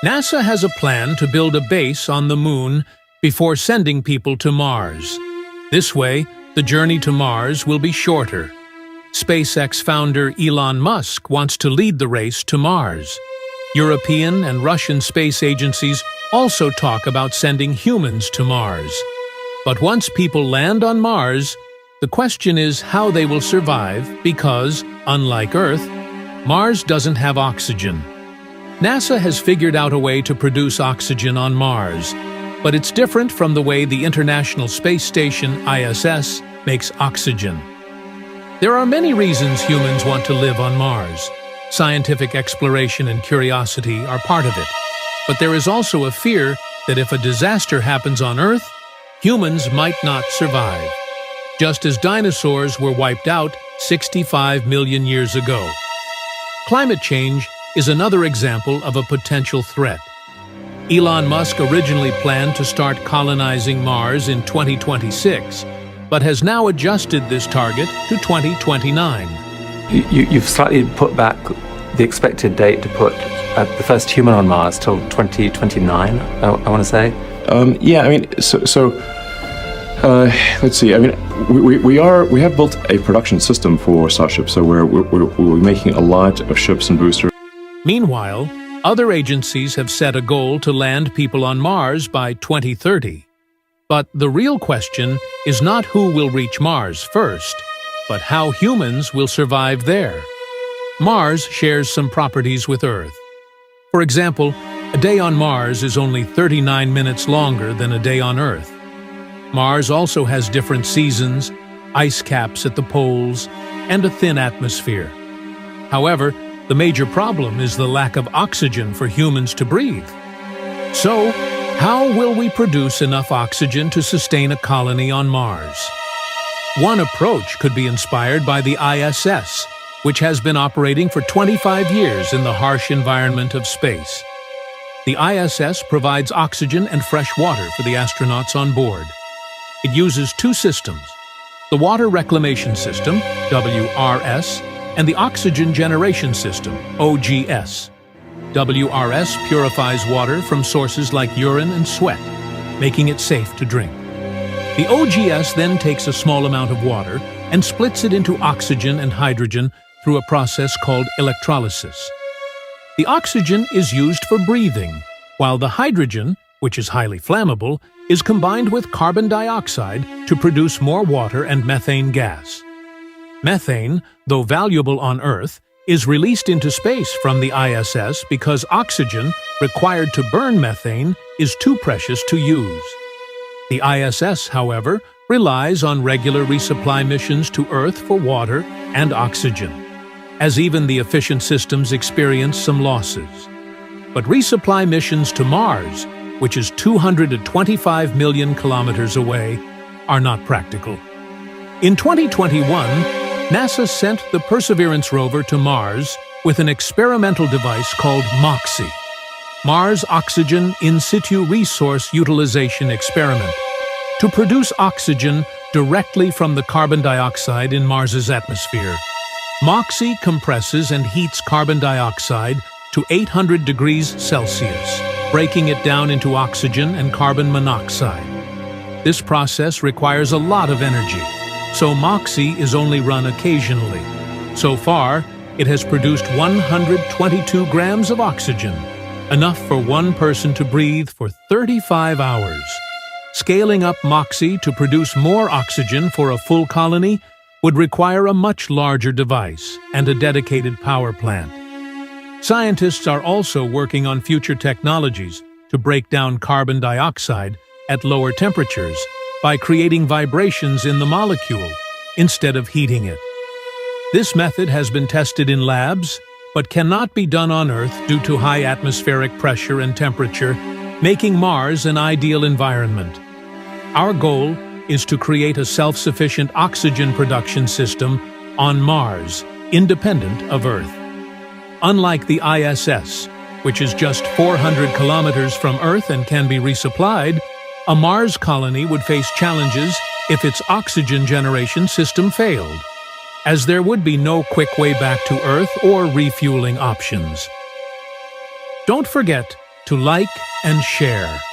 NASA has a plan to build a base on the Moon before sending people to Mars. This way, the journey to Mars will be shorter. SpaceX founder Elon Musk wants to lead the race to Mars. European and Russian space agencies also talk about sending humans to Mars. But once people land on Mars, the question is how they will survive because, unlike Earth, Mars doesn't have oxygen. NASA has figured out a way to produce oxygen on Mars, but it's different from the way the International Space Station, ISS, makes oxygen. There are many reasons humans want to live on Mars. Scientific exploration and curiosity are part of it. But there is also a fear that if a disaster happens on Earth, humans might not survive, just as dinosaurs were wiped out 65 million years ago. Climate change is another example of a potential threat. Elon Musk originally planned to start colonizing Mars in 2026, but has now adjusted this target to 2029. You've slightly put back the expected date to put the first human on Mars till 2029, I want to say. Yeah, I mean, let's see. I mean, we have built a production system for Starship, so we're making a lot of ships and boosters. Meanwhile, other agencies have set a goal to land people on Mars by 2030. But the real question is not who will reach Mars first, but how humans will survive there. Mars shares some properties with Earth. For example, a day on Mars is only 39 minutes longer than a day on Earth. Mars also has different seasons, ice caps at the poles, and a thin atmosphere. However, the major problem is the lack of oxygen for humans to breathe. So, how will we produce enough oxygen to sustain a colony on Mars? One approach could be inspired by the ISS, which has been operating for 25 years in the harsh environment of space. The ISS provides oxygen and fresh water for the astronauts on board. It uses two systems: the Water Reclamation System, WRS, and the Oxygen Generation System, OGS. WRS purifies water from sources like urine and sweat, making it safe to drink. The OGS then takes a small amount of water and splits it into oxygen and hydrogen through a process called electrolysis. The oxygen is used for breathing, while the hydrogen, which is highly flammable, is combined with carbon dioxide to produce more water and methane gas. Methane, though valuable on Earth, is released into space from the ISS because oxygen required to burn methane is too precious to use. The ISS, however, relies on regular resupply missions to Earth for water and oxygen, as even the efficient systems experience some losses. But resupply missions to Mars, which is 225 million kilometers away, are not practical. In 2021, NASA sent the Perseverance rover to Mars with an experimental device called MOXIE, Mars Oxygen In Situ Resource Utilization Experiment, to produce oxygen directly from the carbon dioxide in Mars's atmosphere. MOXIE compresses and heats carbon dioxide to 800 degrees Celsius, breaking it down into oxygen and carbon monoxide. This process requires a lot of energy, so MOXIE is only run occasionally. So far, it has produced 122 grams of oxygen, enough for one person to breathe for 35 hours. Scaling up MOXIE to produce more oxygen for a full colony would require a much larger device and a dedicated power plant. Scientists are also working on future technologies to break down carbon dioxide at lower temperatures by creating vibrations in the molecule instead of heating it. This method has been tested in labs, but cannot be done on Earth due to high atmospheric pressure and temperature, making Mars an ideal environment. Our goal is to create a self-sufficient oxygen production system on Mars, independent of Earth. Unlike the ISS, which is just 400 kilometers from Earth and can be resupplied, a Mars colony would face challenges if its oxygen generation system failed, as there would be no quick way back to Earth or refueling options. Don't forget, to like and share.